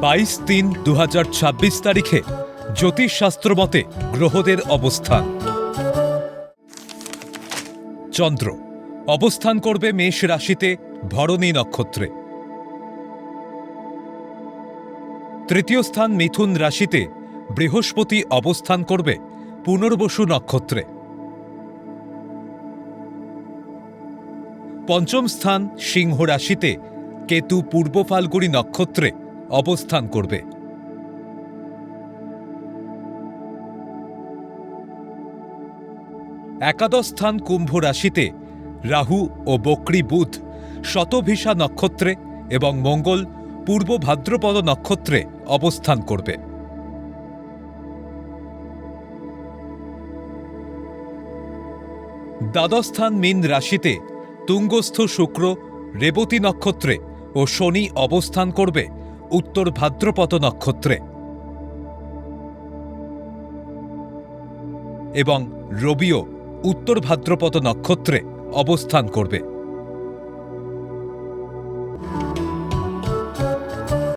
22-3-2026 তারিখে জ্যোতিষশাস্ত্র মতে গ্রহদের অবস্থান। চন্দ্র অবস্থান করবে মেষ রাশিতে ভরণী নক্ষত্রে। তৃতীয় স্থান মিথুন রাশিতে বৃহস্পতি অবস্থান করবে পুনর্বসু নক্ষত্রে। পঞ্চম স্থান সিংহ রাশিতে কেতু পূর্ব ফাল্গুনী নক্ষত্রে অবস্থান করবে। একাদশ স্থান কুম্ভ রাশিতে রাহু ও বক্রী বুধ শতভিষা নক্ষত্রে এবং মঙ্গল পূর্ব ভাদ্রপদ নক্ষত্রে অবস্থান করবে। দ্বাদশ স্থান মীন রাশিতে তুঙ্গস্থ শুক্র রেবতী নক্ষত্রে ও শনি অবস্থান করবে উত্তর ভাদ্রপদ নক্ষত্রে এবং রবিও উত্তর ভাদ্রপদ নক্ষত্রে অবস্থান করবে।